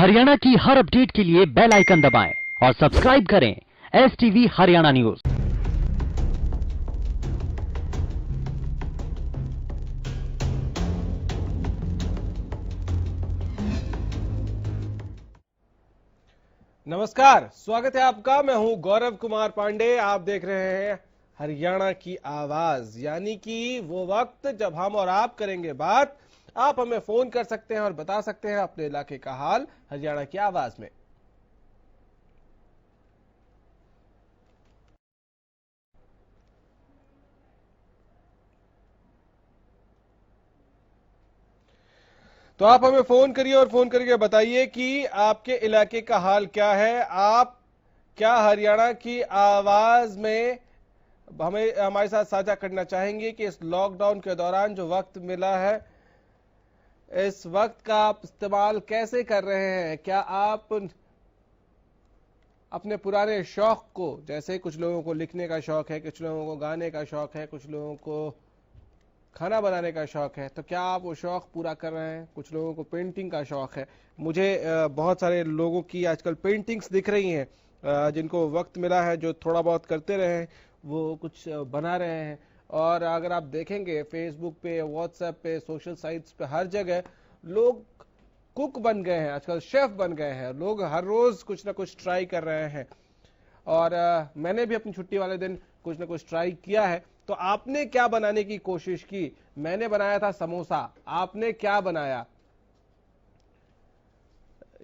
हरियाणा की हर अपडेट के लिए बेल आइकन दबाएं और सब्सक्राइब करें STV हरियाणा न्यूज। नमस्कार, स्वागत है आपका। मैं हूं गौरव कुमार पांडे। आप देख रहे हैं हरियाणा की आवाज, यानी कि वो वक्त जब हम और आप करेंगे बात। आप हमें फोन कर सकते हैं और बता सकते हैं अपने इलाके का हाल हरियाणा की आवाज में। तो आप हमें फोन करिए और फोन करके बताइए कि आपके इलाके का हाल क्या है। आप क्या हरियाणा की आवाज में हमें हमारे साथ साझा करना चाहेंगे कि इस लॉकडाउन के दौरान जो वक्त मिला है, इस वक्त का आप इस्तेमाल कैसे कर रहे हैं? क्या आप अपने पुराने शौक को, जैसे कुछ लोगों को लिखने का शौक है, कुछ लोगों को गाने का शौक है, कुछ लोगों को खाना बनाने का शौक है, तो क्या आप वो शौक पूरा कर रहे हैं? कुछ लोगों को पेंटिंग का शौक है। मुझे बहुत सारे लोगों की आजकल पेंटिंग्स दिख रही हैं, जिनको वक्त मिला है, जो थोड़ा बहुत करते रहे हैं, वो कुछ बना रहे हैं। और अगर आप देखेंगे फेसबुक पे, व्हाट्सएप पे, सोशल साइट्स पे, हर जगह लोग कुक बन गए हैं, आजकल शेफ बन गए हैं। लोग हर रोज कुछ ना कुछ ट्राई कर रहे हैं। और मैंने भी अपनी छुट्टी वाले दिन कुछ ना कुछ ट्राई किया है। तो आपने क्या बनाने की कोशिश की? मैंने बनाया था समोसा। आपने क्या बनाया,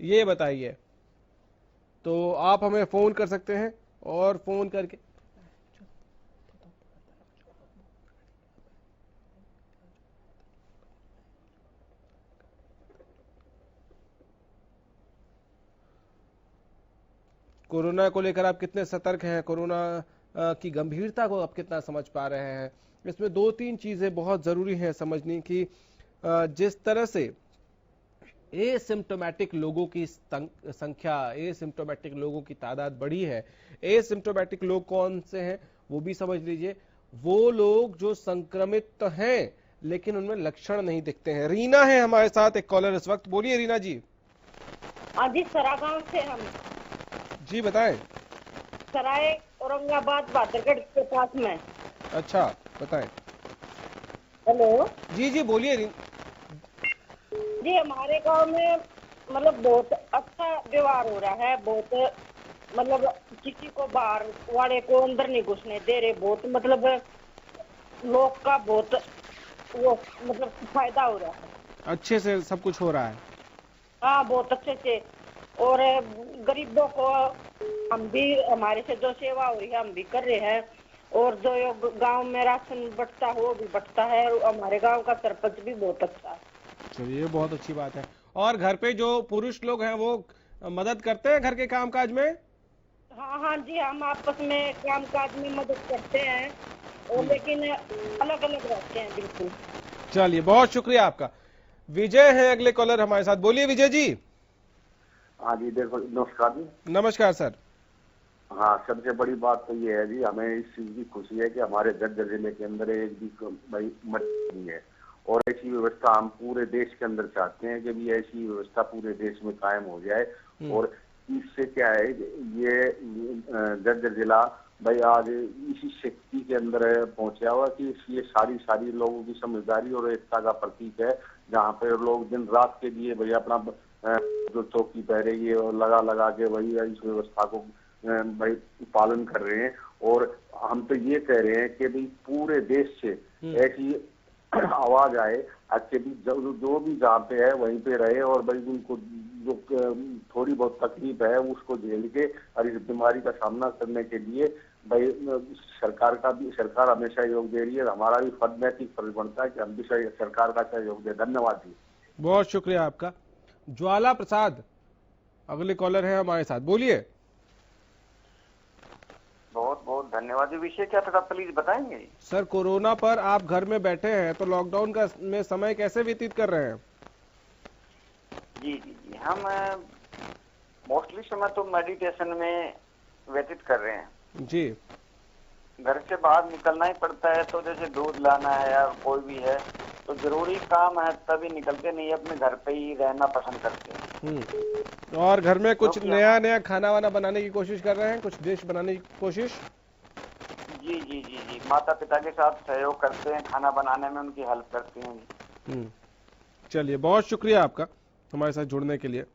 ये बताइए। तो आप हमें फोन कर सकते हैं और फोन करके कोरोना को लेकर आप कितने सतर्क हैं, कोरोना की गंभीरता को आप कितना समझ पा रहे हैं? इसमें दो तीन चीजें बहुत जरूरी हैं समझनी की। जिस तरह से एसिम्टोमेटिक लोगों की संख्या, एसिम्टोमेटिक लोगों की तादाद बढ़ी है। एसिम्टोमेटिक लोग कौन से हैं वो भी समझ लीजिए। वो लोग जो संक्रमित हैं लेकिन उनमें लक्षण नहीं दिखते हैं। रीना है हमारे साथ, एक कॉलर इस वक्त। बोलिए रीना जी। हाँ जी, सरागांव से हम। जी बताएं। सराय औरंगाबाद बादरगढ़ के पास में। अच्छा, बताएं। हेलो जी जी बोलिए। जी, हमारे गांव में मतलब बहुत अच्छा व्यवहार हो रहा है। बहुत मतलब किसी को बाहर वाले को अंदर नहीं घुसने दे रहे। बहुत मतलब लोग का बहुत वो मतलब फायदा हो रहा है। अच्छे से सब कुछ हो रहा है। हाँ, बहुत अच्छे से। और गरीबों को हम भी, हमारे से जो सेवा हो रही है हम भी कर रहे हैं। और जो गांव में राशन बंटता है वो भी बंटता है। और हमारे गांव का सरपंच भी बहुत अच्छा है। चलिए, ये बहुत अच्छी बात है। और घर पे जो पुरुष लोग हैं वो मदद करते हैं घर के कामकाज में? हाँ हाँ जी, हम आपस में काम काज में मदद करते हैं। और लेकिन अलग अलग रहते हैं बिल्कुल। चलिए, बहुत शुक्रिया आपका। विजय है अगले कॉलर हमारे साथ। बोलिए विजय जी। हाँ जी, देखो, नमस्कार जी। नमस्कार सर। हाँ, सबसे बड़ी बात तो ये है जी, हमें इस चीज की खुशी है कि हमारे जज्जर जिले के अंदर एक भी भाई मरीज नहीं है। और ऐसी व्यवस्था हम पूरे देश के अंदर चाहते हैं कि भी ऐसी व्यवस्था पूरे देश में कायम हो जाए। और इससे क्या है, ये जज्जर जिला भाई आज इसी शक्ति के अंदर पहुंचा हुआ कि ये सारी लोगों की समझदारी और एकता का प्रतीक है। जहाँ पे लोग दिन रात के लिए भाई अपना जो चौकी पहरेगी और लगा के वही इस व्यवस्था को भाई पालन कर रहे हैं। और हम तो ये कह रहे हैं कि भाई पूरे देश से ऐसी आवाज आए कि भी जो भी जहाँ पे है वहीं पे रहे। और भाई उनको जो थोड़ी बहुत तकलीफ है उसको झेल के और इस बीमारी का सामना करने के लिए भाई सरकार हमेशा योग दे रही है। हमारा भी फर्ज, नैतिक फर्ज बनता है कि हम भी सरकार का सहयोग दें। धन्यवाद जी। बहुत शुक्रिया आपका। ज्वाला प्रसाद अगले कॉलर है हमारे साथ। बोलिए। बहुत बहुत धन्यवाद। विषय क्या था प्लीज बताएंगे? सर, कोरोना पर आप घर में बैठे हैं तो लॉकडाउन का में समय कैसे व्यतीत कर रहे हैं? जी जी जी, हम मोस्टली समय तो मेडिटेशन में व्यतीत कर रहे हैं जी। घर से बाहर निकलना ही पड़ता है, तो जैसे दूध लाना है या कोई भी है तो जरूरी काम है तभी निकलते नहीं, अपने घर पे ही रहना पसंद करते हैं। और घर में कुछ क्योंकि नया नया खाना वाना बनाने की कोशिश कर रहे हैं, कुछ डिश बनाने की कोशिश? जी जी जी जी, माता पिता के साथ सहयोग करते हैं, खाना बनाने में उनकी हेल्प करते हैं। चलिए, बहुत शुक्रिया आपका हमारे साथ जुड़ने के लिए।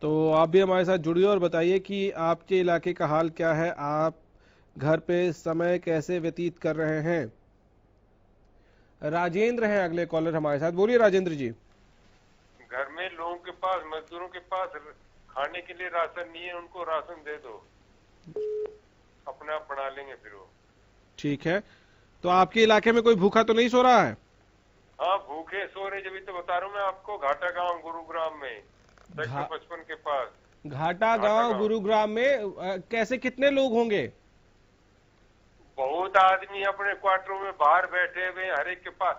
तो आप भी हमारे साथ जुड़िए और बताइए कि आपके इलाके का हाल क्या है, आप घर पे समय कैसे व्यतीत कर रहे हैं। राजेंद्र हैं अगले कॉलर हमारे साथ। बोलिए राजेंद्र जी। घर में लोगों के पास, मजदूरों के पास खाने के लिए राशन नहीं है, उनको राशन दे दो, अपने आप बना लेंगे फिर वो। ठीक है, तो आपके इलाके में कोई भूखा तो नहीं सो रहा है? हाँ, भूखे सो रहे, जब तो बता रहा हूँ मैं आपको, घाटा गांव गुरुग्राम में सेक्टर 55 के पास। घाटा गांव गुरुग्राम में कैसे, कितने लोग होंगे? बहुत आदमी अपने क्वार्टरों में बाहर बैठे हुए, हर एक के पास,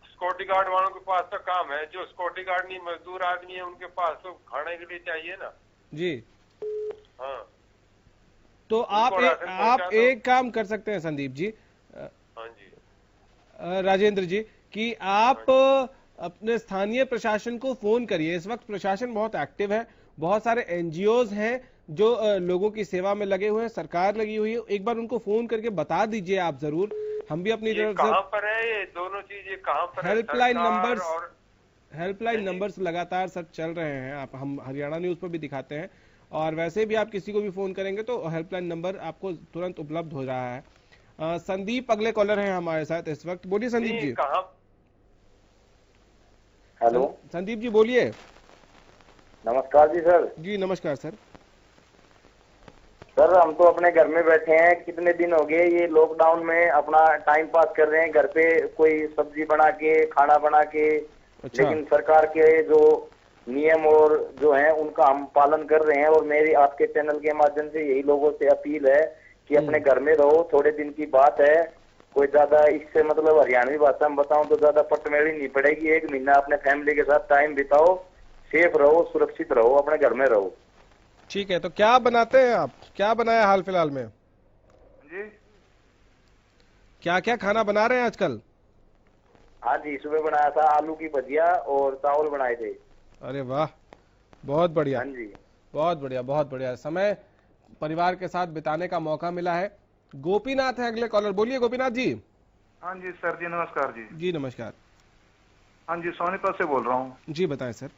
सिक्योरिटी गार्ड वालों के पास तो काम है, जो सिक्योरिटी गार्ड नहीं, मजदूर आदमी है, उनके पास तो खाने के लिए चाहिए ना जी। हाँ, तो आप एक काम कर सकते हैं संदीप जी, हाँ जी राजेंद्र जी, कि आप अपने स्थानीय प्रशासन को फोन करिए। इस वक्त प्रशासन बहुत एक्टिव है, बहुत सारे एनजीओज हैं जो लोगों की सेवा में लगे हुए हैं, सरकार लगी हुई है। एक बार उनको फोन करके बता दीजिए आप जरूर। हम भी अपनी तरफ से कहाँ पर है ये दोनों चीज, ये कहाँ पर है? हेल्पलाइन नंबर्स लगातार सर चल रहे हैं, आप हम हरियाणा न्यूज पर भी दिखाते हैं, और वैसे भी आप किसी को भी फोन करेंगे तो हेल्पलाइन नंबर आपको तुरंत उपलब्ध हो रहा है। संदीप अगले कॉलर हैं हमारे साथ इस वक्त। बोलिए संदीप जी। हेलो संदीप जी बोलिए। नमस्कार जी सर। जी नमस्कार सर। सर हम तो अपने घर में बैठे हैं, कितने दिन हो गए ये लॉकडाउन में अपना टाइम पास कर रहे हैं, घर पे कोई सब्जी बना के, खाना बना के। अच्छा। लेकिन सरकार के जो नियम और जो है उनका हम पालन कर रहे हैं, और मेरी आपके चैनल के माध्यम से यही लोगों से अपील है कि अपने घर में रहो। थोड़े दिन की बात है, कोई ज्यादा इससे मतलब हरियाणवी भाषा में बताऊं तो ज्यादा पटमेड़ी नहीं पड़ेगी। 1 महीना अपने फैमिली के साथ टाइम बिताओ, सेफ रहो, सुरक्षित रहो, अपने घर में रहो। ठीक है, तो क्या बनाते हैं आप, क्या बनाया हाल फिलहाल में जी? क्या क्या खाना बना रहे हैं आजकल? हाँ जी, सुबह बनाया था आलू की भजिया और चावल बनाए थे। अरे वाह, बहुत बढ़िया। हाँ जी, बहुत बढ़िया, बहुत बढ़िया। समय परिवार के साथ बिताने का मौका मिला है। गोपीनाथ है अगले कॉलर। बोलिए गोपीनाथ जी। हाँ जी सर जी, नमस्कार जी। जी नमस्कार। हाँ जी, सोनीपत से बोल रहा हूँ। जी बताएं सर।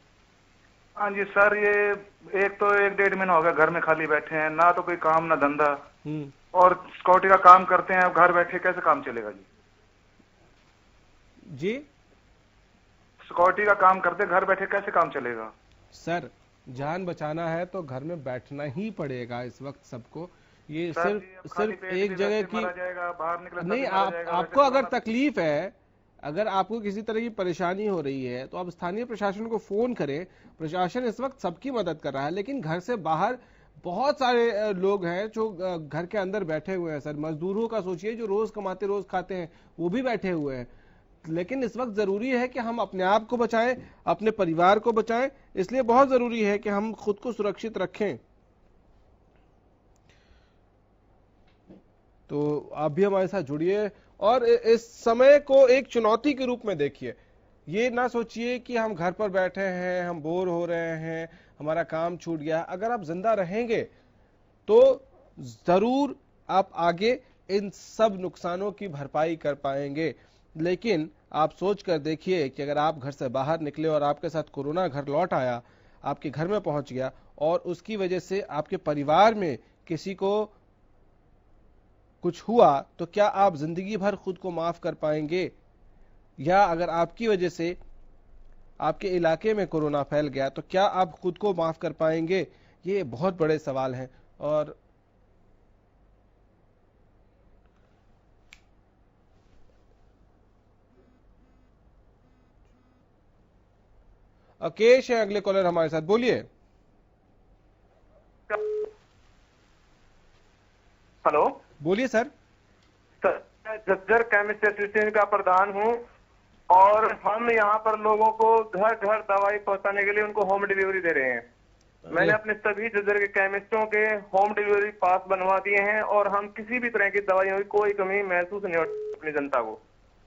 हाँ जी सर, ये 1-1.5 महीना हो गया घर में खाली बैठे हैं, ना तो कोई काम ना धंधा, और सिक्योरिटी का काम करते हैं, घर बैठे कैसे काम चलेगा जी? जी सिक्योरिटी का काम करते घर बैठे कैसे काम चलेगा? सर, जान बचाना है तो घर में बैठना ही पड़ेगा इस वक्त सबको। ये सर सिर्फ एक जगह की बाहर निकले नहीं, आपको अगर तकलीफ है, अगर आपको किसी तरह की परेशानी हो रही है तो आप स्थानीय प्रशासन को फोन करें। प्रशासन इस वक्त सबकी मदद कर रहा है, लेकिन घर से बाहर बहुत सारे लोग हैं जो घर के अंदर बैठे हुए हैं। सर, मजदूरों का सोचिए, जो रोज कमाते रोज खाते हैं, वो भी बैठे हुए हैं। लेकिन इस वक्त जरूरी है कि हम अपने आप को बचाएं, अपने परिवार को बचाएं। इसलिए बहुत जरूरी है कि हम खुद को सुरक्षित रखें। तो आप भी हमारे साथ जुड़िए और इस समय को एक चुनौती के रूप में देखिए। ये ना सोचिए कि हम घर पर बैठे हैं, हम बोर हो रहे हैं, हमारा काम छूट गया। अगर आप जिंदा रहेंगे तो जरूर आप आगे इन सब नुकसानों की भरपाई कर पाएंगे। लेकिन आप सोच कर देखिए कि अगर आप घर से बाहर निकले और आपके साथ कोरोना घर लौट आया, आपके घर में पहुंच गया, और उसकी वजह से आपके परिवार में किसी को कुछ हुआ, तो क्या आप जिंदगी भर खुद को माफ कर पाएंगे? या अगर आपकी वजह से आपके इलाके में कोरोना फैल गया तो क्या आप खुद को माफ कर पाएंगे? ये बहुत बड़े सवाल हैं। और अकेश है अगले कॉलर हमारे साथ। बोलिए। हेलो, बोलिए सर। मैं झज्जर केमिस्ट एसोसिएशन का प्रधान हूँ, और हम यहाँ पर लोगों को घर घर दवाई पहुँचाने के लिए उनको होम डिलीवरी दे रहे हैं। मैंने अपने सभी झज्जर के केमिस्टों के होम डिलीवरी पास बनवा दिए हैं, और हम किसी भी तरह की दवाइयों की कोई कमी महसूस नहीं होती अपनी जनता को।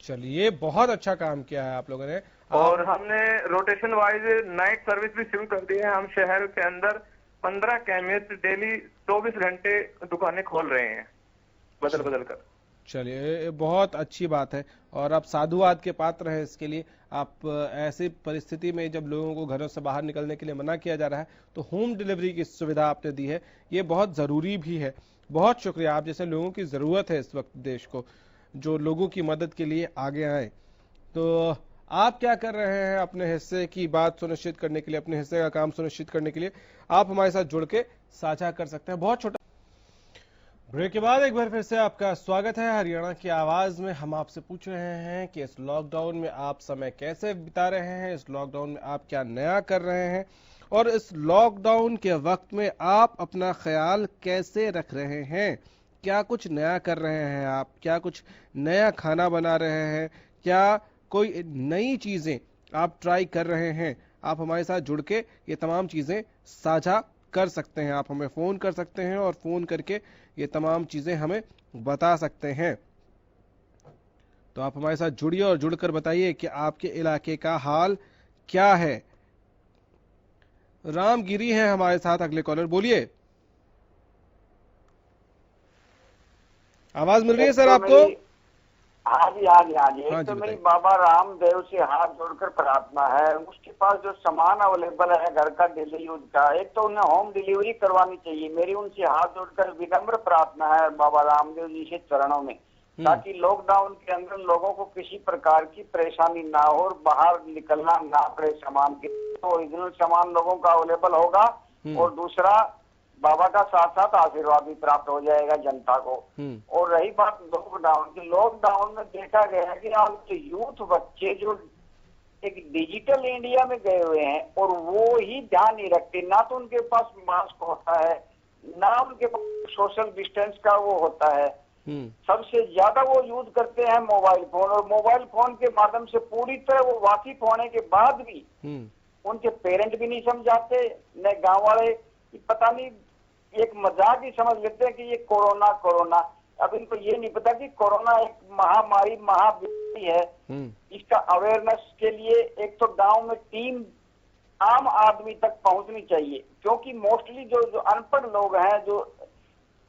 चलिए, बहुत अच्छा काम किया है आप लोगों ने। और हमने रोटेशन वाइज नाइट सर्विस भी शुरू कर दी है। हम शहर के अंदर 15 केमिस्ट डेली 24 घंटे दुकानें खोल रहे हैं, बदल बदल कर। चलिए, ये बहुत अच्छी बात है और आप साधुवाद के पात्र हैं इसके लिए। आप ऐसी परिस्थिति में जब लोगों को घरों से बाहर निकलने के लिए मना किया जा रहा है तो होम डिलीवरी की सुविधा आपने दी है, ये बहुत जरूरी भी है। बहुत शुक्रिया, आप जैसे लोगों की जरूरत है इस वक्त देश को, जो लोगों की मदद के लिए आगे आए। तो आप क्या कर रहे हैं अपने हिस्से की बात सुनिश्चित करने के लिए, अपने हिस्से का काम सुनिश्चित करने के लिए? आप हमारे साथ जुड़ के साझा कर सकते हैं। बहुत छोटा ब्रेक के बाद एक बार फिर से आपका स्वागत है। हरियाणा की आवाज में हम आपसे पूछ रहे हैं कि इस लॉकडाउन में आप समय कैसे बिता रहे हैं, इस लॉकडाउन में आप क्या नया कर रहे हैं और इस लॉकडाउन के वक्त में आप अपना ख्याल कैसे रख रहे हैं। क्या कुछ नया कर रहे हैं आप, क्या कुछ नया खाना बना रहे हैं, क्या कोई नई चीजें आप ट्राई कर रहे हैं? आप हमारे साथ जुड़ के ये तमाम चीजें साझा कर सकते हैं। आप हमें फोन कर सकते हैं और फोन करके ये तमाम चीजें हमें बता सकते हैं। तो आप हमारे साथ जुड़िए और जुड़कर बताइए कि आपके इलाके का हाल क्या है। रामगिरी है हमारे साथ अगले कॉलर, बोलिए। आवाज मिल रही है सर आपको? हाँ जी हाँ जी हाँ जी। हाँ एक जी, तो मेरी बताइए। बाबा रामदेव से हाथ जोड़कर प्रार्थना है, उसके पास जो सामान अवेलेबल है घर का डेली यूज का, एक तो उन्हें होम डिलीवरी करवानी चाहिए। मेरी उनसे हाथ जोड़कर विनम्र प्रार्थना है बाबा रामदेव जी से चरणों में, ताकि लॉकडाउन के अंदर लोगों को किसी प्रकार की परेशानी ना हो और बाहर निकलना ना पड़े सामान के। तो ओरिजिनल सामान लोगों का अवेलेबल होगा और दूसरा बाबा का साथ साथ आशीर्वाद भी प्राप्त हो जाएगा जनता को। और रही बात लॉकडाउन की, लॉकडाउन में देखा गया है कि आज के यूथ बच्चे जो एक डिजिटल इंडिया में गए हुए हैं और वो ही ध्यान नहीं रखते, ना तो उनके पास मास्क होता है ना उनके पास सोशल डिस्टेंस का वो होता है। सबसे ज्यादा वो यूज करते हैं मोबाइल फोन, और मोबाइल फोन के माध्यम से पूरी तरह वो वाकिफ होने के बाद भी उनके पेरेंट भी नहीं समझाते, न गांव वाले। पता नहीं, एक मजाक ही समझ लेते हैं कि ये कोरोना कोरोना। अब इनको ये नहीं पता कि कोरोना एक महामारी महाबीमारी है। इसका अवेयरनेस के लिए एक तो गांव में टीम आम आदमी तक पहुंचनी चाहिए, क्योंकि मोस्टली जो अनपढ़ लोग हैं, जो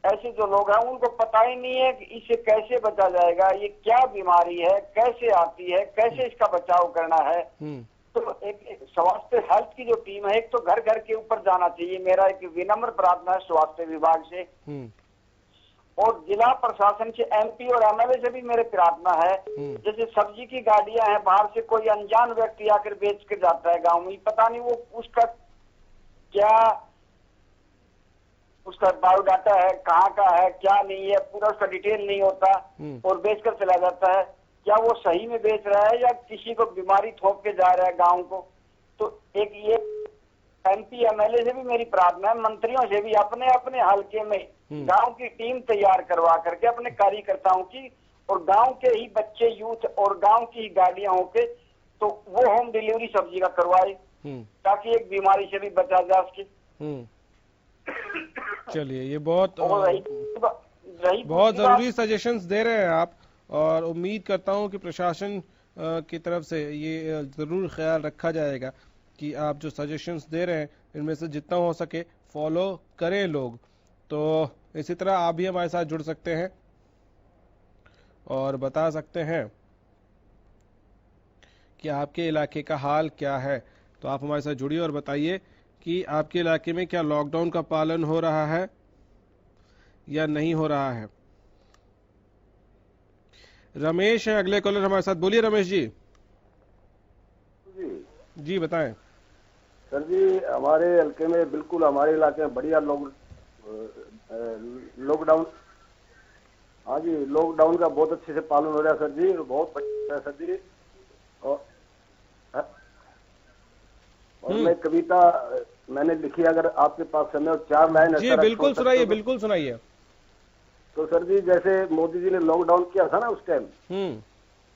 ऐसे जो लोग हैं, उनको पता ही नहीं है कि इससे कैसे बचा जाएगा, ये क्या बीमारी है, कैसे आती है, कैसे इसका बचाव करना है। तो एक स्वास्थ्य हेल्थ की जो टीम है, एक तो घर घर के ऊपर जाना चाहिए। मेरा एक विनम्र प्रार्थना है स्वास्थ्य विभाग से और जिला प्रशासन से, एमपी और एमएलए से भी मेरे प्रार्थना है। जैसे सब्जी की गाड़ियां हैं, बाहर से कोई अनजान व्यक्ति आकर बेच के जाता है गांव में, पता नहीं वो उसका क्या उसका बायोडाटा है, कहाँ का है, क्या नहीं है, पूरा उसका डिटेल नहीं होता और बेचकर चला जाता है। क्या वो सही में बेच रहा है या किसी को बीमारी थोप के जा रहा है गांव को? तो एक ये एमपी एमएलए से भी मेरी प्रार्थना है, मंत्रियों से भी, अपने अपने हलके में गांव की टीम तैयार करवा करके अपने कार्यकर्ताओं की, और गांव के ही बच्चे यूथ और गांव की ही गाड़ियां होके तो वो होम डिलीवरी सब्जी का करवाए, ताकि एक बीमारी से भी बचा जा सके। चलिए, ये बहुत जरूरी सजेशंस दे रहे हैं आप, और उम्मीद करता हूं कि प्रशासन की तरफ से ये जरूर ख्याल रखा जाएगा कि आप जो सजेशंस दे रहे हैं इनमें से जितना हो सके फॉलो करें लोग। तो इसी तरह आप भी हमारे साथ जुड़ सकते हैं और बता सकते हैं कि आपके इलाके का हाल क्या है। तो आप हमारे साथ जुड़िए और बताइए कि आपके इलाके में क्या लॉकडाउन का पालन हो रहा है या नहीं हो रहा है। रमेश है अगले कॉलर हमारे साथ, बोलिए रमेश जी। जी बताएं सर जी। हमारे हल्के में बिल्कुल, हमारे इलाके में बढ़िया लॉकडाउन, हाँ जी, लॉकडाउन का बहुत अच्छे से पालन हो रहा है सर जी, बहुत बढ़िया है सर जी। और मैं कविता मैंने लिखी, अगर आपके पास समय और 4 लाइन जी बिल्कुल सुनाइए, बिल्कुल सुनाइए। तो सर जी, जैसे मोदी जी ने लॉकडाउन किया था ना उस टाइम,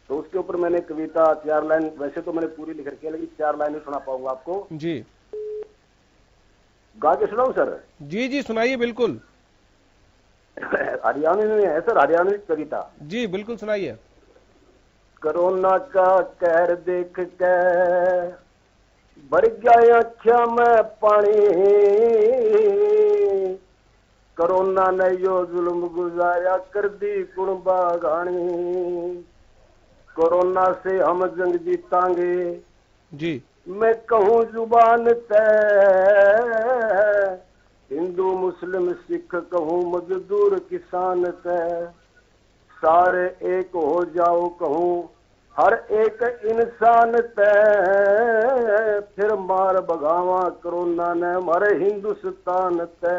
तो उसके ऊपर मैंने कविता 4 लाइन, वैसे तो मैंने पूरी लिख रखी है लेकिन 4 लाइन सुना पाऊंगा आपको जी। गा के सुनाऊं सर? जी जी सुनाइए, बिल्कुल। हरियाणवी में है सर, हरियाणवी कविता। जी बिल्कुल सुनाइए। कोरोना का कहर देख के भर गया अखियां में पानी। कोरोना ने यो जुल्म गुजारा कर दी कुर्बा गानी। कोरोना से हम जंग जीतांगे जी। मैं कहूँ जुबान ते, हिंदू मुस्लिम सिख कहूँ मजदूर किसान ते। सारे एक हो जाओ कहूँ हर एक इंसान ते। फिर मार भगावा कोरोना ने हमारे हिंदुस्तान ते।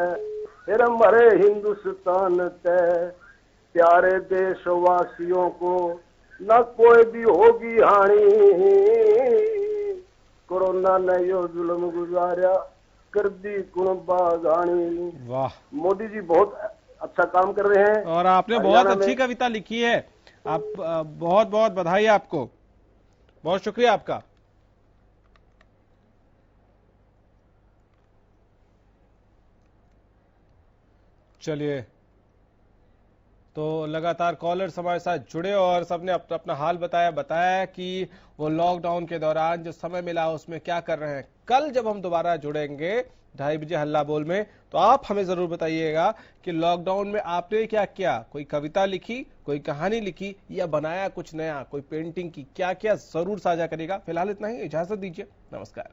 फिर हमारे हिंदुस्तान ते। प्यारे देशवासियों को न कोई भी होगी हानि। कोरोना ने यो जुल्म गुजारा कर दी कुर्बा गानी। वाह, मोदी जी बहुत अच्छा काम कर रहे हैं और आपने बहुत अच्छी कविता लिखी है। आप बहुत बहुत बधाई आपको, बहुत शुक्रिया आपका। चलिए, तो लगातार कॉलर्स हमारे साथ जुड़े और सबने अपना अपना हाल बताया कि वो लॉकडाउन के दौरान जो समय मिला उसमें क्या कर रहे हैं। कल जब हम दोबारा जुड़ेंगे 2:30 बजे हल्ला बोल में, तो आप हमें जरूर बताइएगा कि लॉकडाउन में आपने क्या किया। कोई कविता लिखी, कोई कहानी लिखी या बनाया कुछ नया, कोई पेंटिंग की, क्या क्या जरूर साझा करेगा। फिलहाल इतना ही, इजाजत दीजिए, नमस्कार।